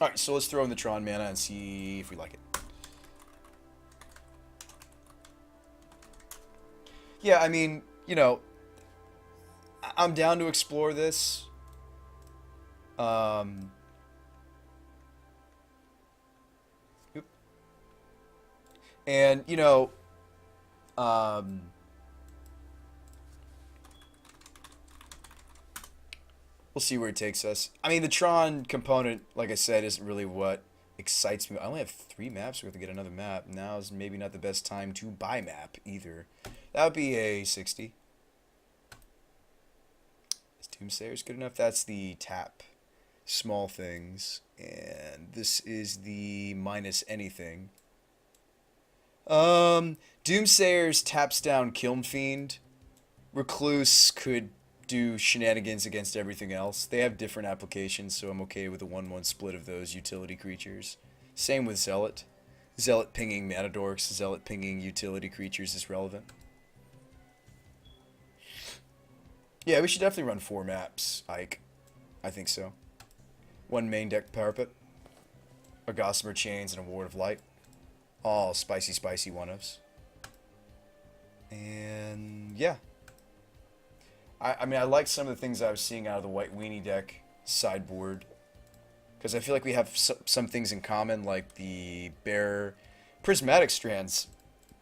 Alright, so let's throw in the Tron mana and see if we like it. Yeah, I mean, you know, I'm down to explore this. Um, oop. And, you know, um, we'll see where it takes us. I mean, the Tron component, like I said, isn't really what excites me. I only have 3 maps. We have to get another map. Now is maybe not the best time to buy map either. That would be a 60. Is Doomsayers good enough? That's the tap. Small things. And this is the minus anything. Doomsayers taps down Kiln Fiend. Recluse could do shenanigans against everything else. They have different applications, so I'm okay with a 1-1 split of those utility creatures. Same with Zealot. Zealot pinging mana dorks, Zealot pinging utility creatures is relevant. Yeah, we should definitely run 4 maps, Ike. I think so. 1 main deck Pauper, a Gossamer Chains, and a Ward of Light. All spicy, spicy one-ofs. And yeah. I mean, I like some of the things I was seeing out of the White Weenie deck sideboard. Because I feel like we have some things in common, like the Bear Prismatic Strands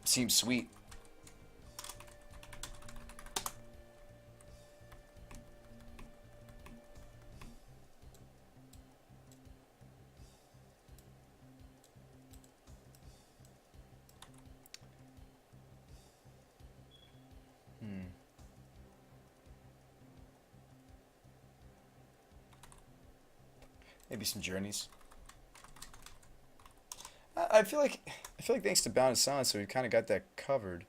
seem sweet. Maybe some journeys. I feel like thanks to Bound and Silence, so we kind of got that covered.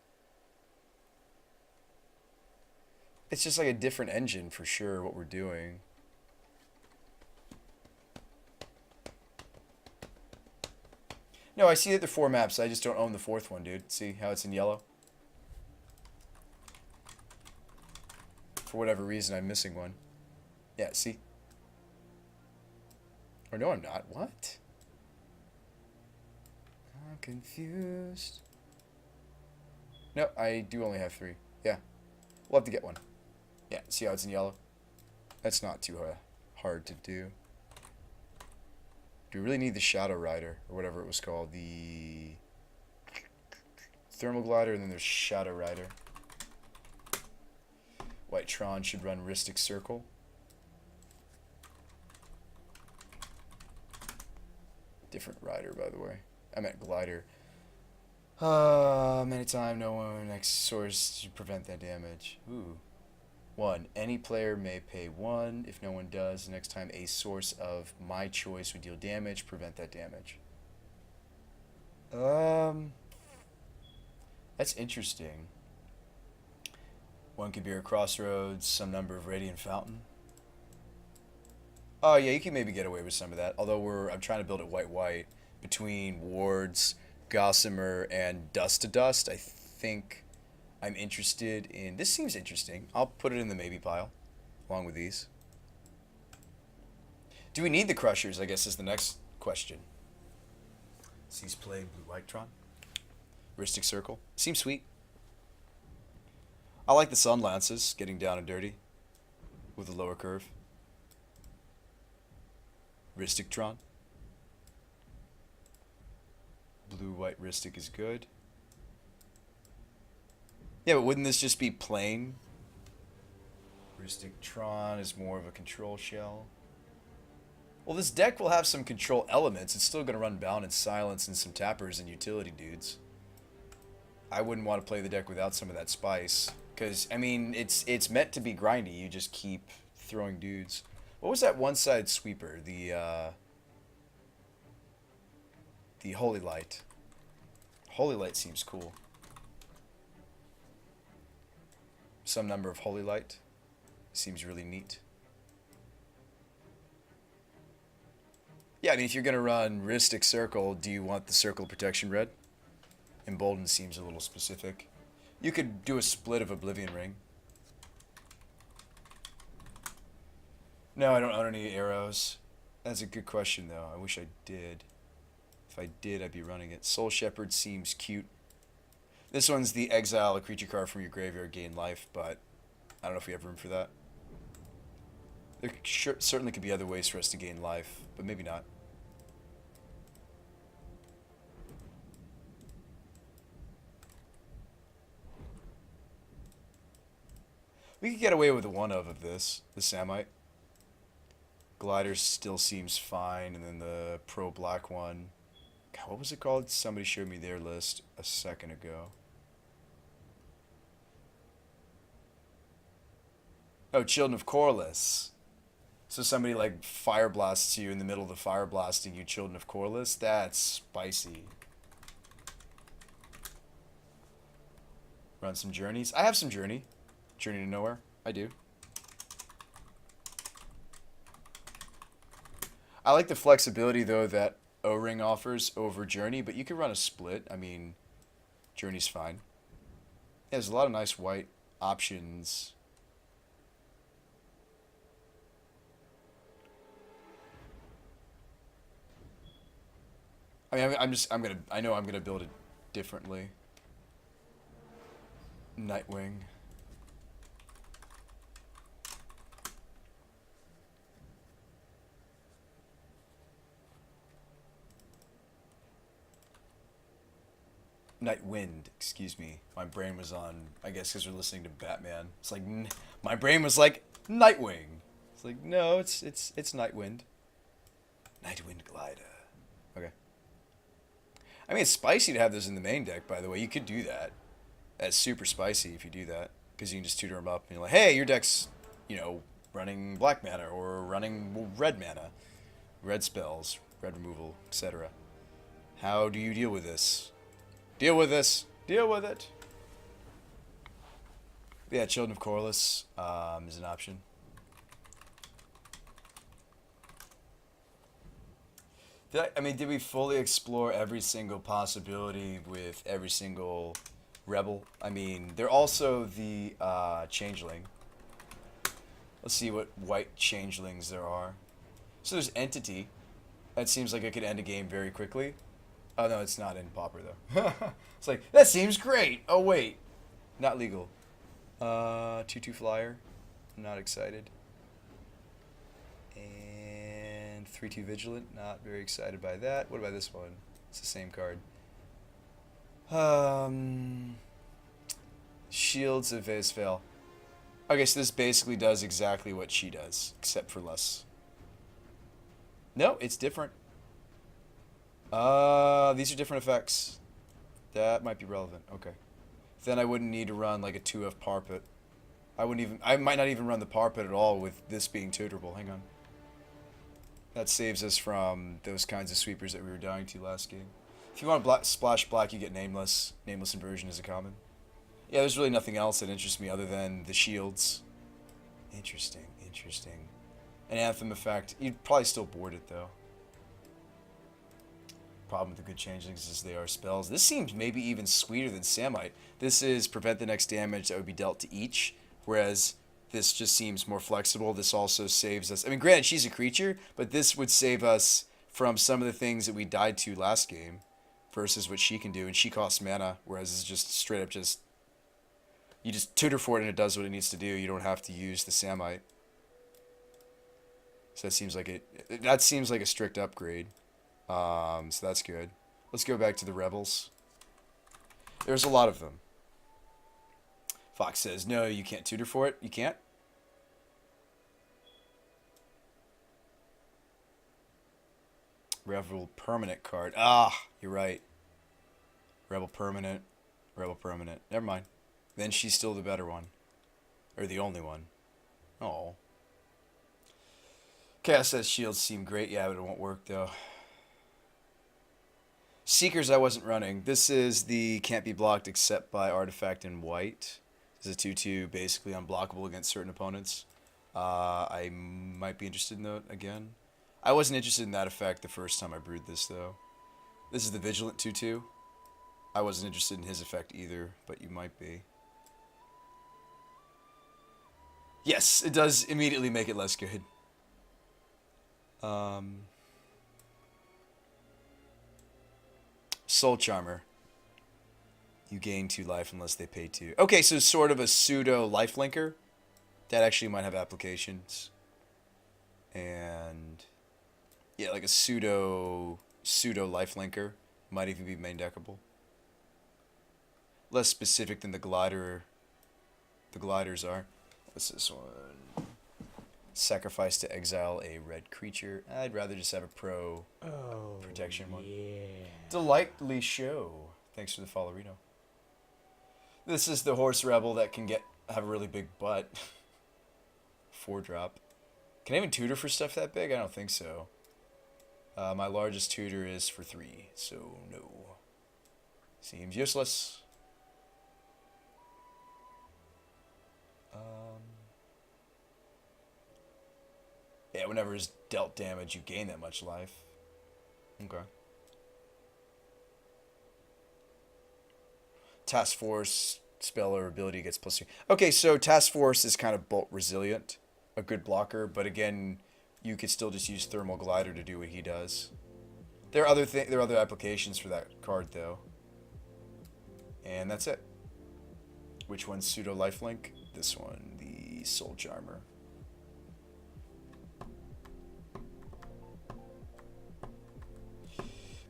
It's just like a different engine for sure. What we're doing. No, I see that there are 4 maps. I just don't own the 4th one, dude. See how it's in yellow? For whatever reason, I'm missing one. Yeah, see. Or no, I'm not. What? I'm confused. No, I do only have 3. Yeah. We'll have to get one. Yeah, see how it's in yellow? That's not too hard to do. Do we really need the Shadow Rider, or whatever it was called? The Thermal Glider, and then there's Shadow Rider. White Tron should run Rhystic Circle. Different rider, by the way. I meant glider. Many time, no one next source to prevent that damage. Ooh. 1. Any player may pay 1. If no one does, next time a source of my choice would deal damage, prevent that damage. That's interesting. 1 Kabir Crossroads, some number of Radiant Fountain. Oh yeah, you can maybe get away with some of that. Although I'm trying to build it white between wards, Gossamer, and Dust to Dust. I think I'm interested in. This seems interesting. I'll put it in the maybe pile, along with these. Do we need the Crushers? I guess is the next question. Cease play blue-white Tron. Rhystic Circle seems sweet. I like the Sun Lances getting down and dirty with the lower curve. Rhystic Tron. Blue-white Rhystic is good. Yeah, but wouldn't this just be plain? Rhystic Tron is more of a control shell. Well, this deck will have some control elements. It's still going to run Bound and Silence and some tappers and utility dudes. I wouldn't want to play the deck without some of that spice. Because, I mean, it's meant to be grindy. You just keep throwing dudes. What was that one-sided sweeper? The Holy Light. Holy Light seems cool. Some number of Holy Light. Seems really neat. Yeah, I mean, if you're going to run Rhystic Circle, do you want the Circle Protection red? Emboldened seems a little specific. You could do a split of Oblivion Ring. No, I don't own any arrows. That's a good question, though. I wish I did. If I did, I'd be running it. Soul Shepherd seems cute. This one's the exile a creature card from your graveyard, gain life, but I don't know if we have room for that. There certainly could be other ways for us to gain life, but maybe not. We could get away with one of this, the Samite. Glider still seems fine, and then the Pro Black one. God, what was it called? Somebody showed me their list a second ago. Oh, Children of Corliss. So somebody like fire blasts you in the middle of the fire blasting you, Children of Corliss. That's spicy. Run some journeys. I have some journey. Journey to Nowhere. I do. I like the flexibility though that O-Ring offers over Journey, but you can run a split. I mean, Journey's fine. Yeah, there's a lot of nice white options. I mean, I know I'm gonna build it differently. Nightwing. Nightwind, excuse me. My brain was on, I guess because we're listening to Batman. It's like, my brain was like, Nightwing. It's like, no, it's Nightwind. Nightwind Glider. Okay. I mean, it's spicy to have those in the main deck, by the way. You could do that. That's super spicy if you do that. Because you can just tutor them up and you're like, hey, your deck's, you know, running black mana or running red mana. Red spells, red removal, etc. How do you deal with this? Deal with this. Deal with it. Yeah, Children of Corliss is an option. Did we fully explore every single possibility with every single rebel? I mean, they're also the changeling. Let's see what white changelings there are. So there's Entity. That seems like it could end a game very quickly. Oh, no, it's not in Pauper, though. It's like, that seems great. Oh, wait. Not legal. 2/2 flyer. Not excited. And 3/2 vigilant. Not very excited by that. What about this one? It's the same card. Shields of Vale. Okay, so this basically does exactly what she does, except for less. No, it's different. These are different effects. That might be relevant. Okay. Then I wouldn't need to run like a 2F Parpet. I might not even run the Parpet at all with this being tutorable. Hang on. That saves us from those kinds of sweepers that we were dying to last game. If you want to splash black, you get Nameless. Nameless Inversion is a common. Yeah, there's really nothing else that interests me other than the shields. Interesting. An Anthem effect. You'd probably still board it, though. Problem with the good changelings is they are spells. This seems maybe even sweeter than Samite. This is prevent the next damage that would be dealt to each, whereas this just seems more flexible. This also saves us. I mean, granted, she's a creature, but this would save us from some of the things that we died to last game versus what she can do, and she costs mana, whereas it's just straight up just... You just tutor for it and it does what it needs to do. You don't have to use the Samite. So that seems like a strict upgrade. So that's good. Let's go back to the Rebels. There's a lot of them. Fox says, no, you can't tutor for it. You can't? Rebel permanent card. Ah, you're right. Rebel permanent. Never mind. Then she's still the better one. Or the only one. Oh. Chaos says shields seem great. Yeah, but it won't work, though. Seekers I wasn't running. This is the can't be blocked except by artifact in white. This is a 2/2, basically unblockable against certain opponents. I might be interested in that again. I wasn't interested in that effect the first time I brewed this, though. This is the Vigilant 2/2. I wasn't interested in his effect either, but you might be. Yes, it does immediately make it less good. Soul Charmer. You gain 2 life unless they pay 2. Okay, so sort of a pseudo life linker. That actually might have applications. And yeah, like a pseudo life linker might even be main deckable. Less specific than the glider. The gliders are. What's this one? Sacrifice to exile a red creature. I'd rather just have a pro protection one. Yeah. Delightly show. Thanks for the follow, Reno. This is the horse rebel that can have a really big butt. 4-drop. Can I even tutor for stuff that big? I don't think so. My largest tutor is for 3, so no. Seems useless. Yeah, whenever it's dealt damage, you gain that much life. Okay. Task Force spell or ability gets +3. Okay, so Task Force is kind of bolt resilient, a good blocker, but again, you could still just use Thermal Glider to do what he does. There are other applications for that card though. And that's it. Which one's pseudo lifelink? This one, the Soul Charmer.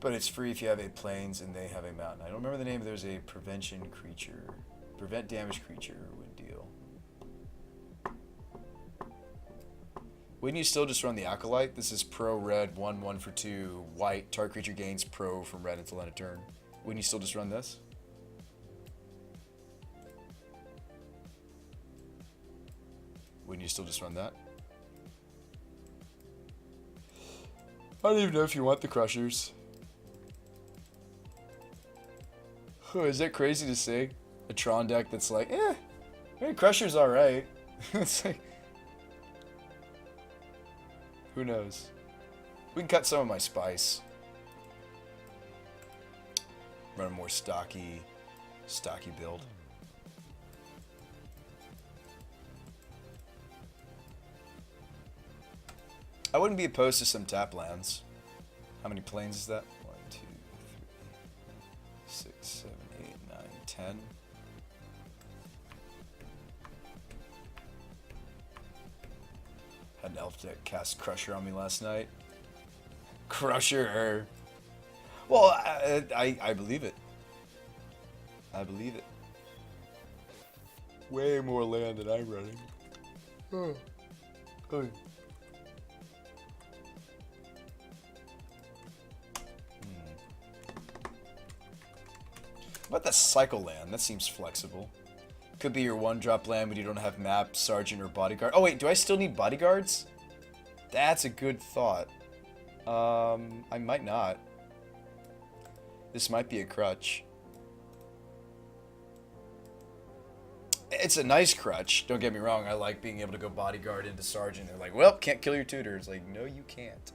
But it's free if you have a plains and they have a mountain. I don't remember the name, but there's a prevention creature. Prevent damage creature would deal. Wouldn't you still just run the Acolyte? This is pro red, 1/1 for 2, white. Target creature gains pro from red until end of turn. Wouldn't you still just run this? Wouldn't you still just run that? I don't even know if you want the Crushers. Is that crazy to say? A Tron deck that's like, Crusher's alright. It's like, who knows? We can cut some of my spice. Run a more stocky build. I wouldn't be opposed to some tap lands. How many planes is that? 1, 2, 3, 6, 7, 8, 9, 10. Had an elf deck cast Crusher on me last night. Crusher! Well, I believe it. I believe it. Way more land than I'm running. Oh. Oh. What about the cycle land? That seems flexible. Could be your 1-drop land when you don't have map, sergeant, or bodyguard. Oh wait, do I still need bodyguards? That's a good thought. I might not. This might be a crutch. It's a nice crutch, don't get me wrong. I like being able to go bodyguard into sergeant. They're like, well, can't kill your tutor. It's like, no, you can't.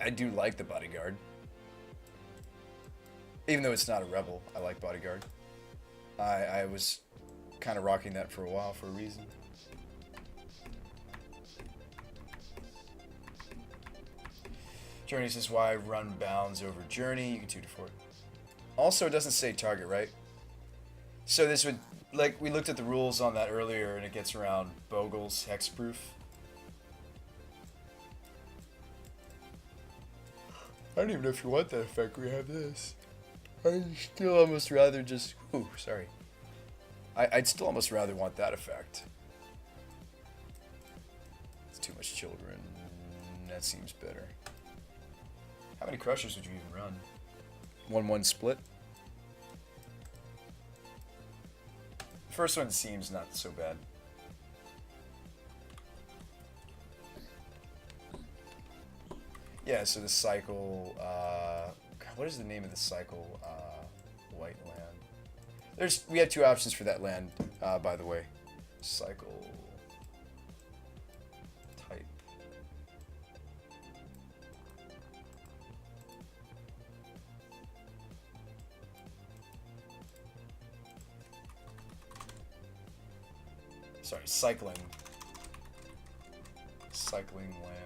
I do like the bodyguard. Even though it's not a rebel, I like bodyguard. I was kind of rocking that for a while for a reason. Journey says why run bounds over journey. You can tutor for it. Also, it doesn't say target, right? So this would, like, we looked at the rules on that earlier, and it gets around Bogle's hexproof. I don't even know if you want that effect. We have this. I'd still almost rather just... Ooh, sorry. I'd still almost rather want that effect. It's too much children. That seems better. How many Crushers would you even run? 1/1 split? The first one seems not so bad. Yeah, so the cycle... God, what is the name of the cycle? White land. We have 2 options for that land, by the way. Cycle type. Sorry, cycling cycling land.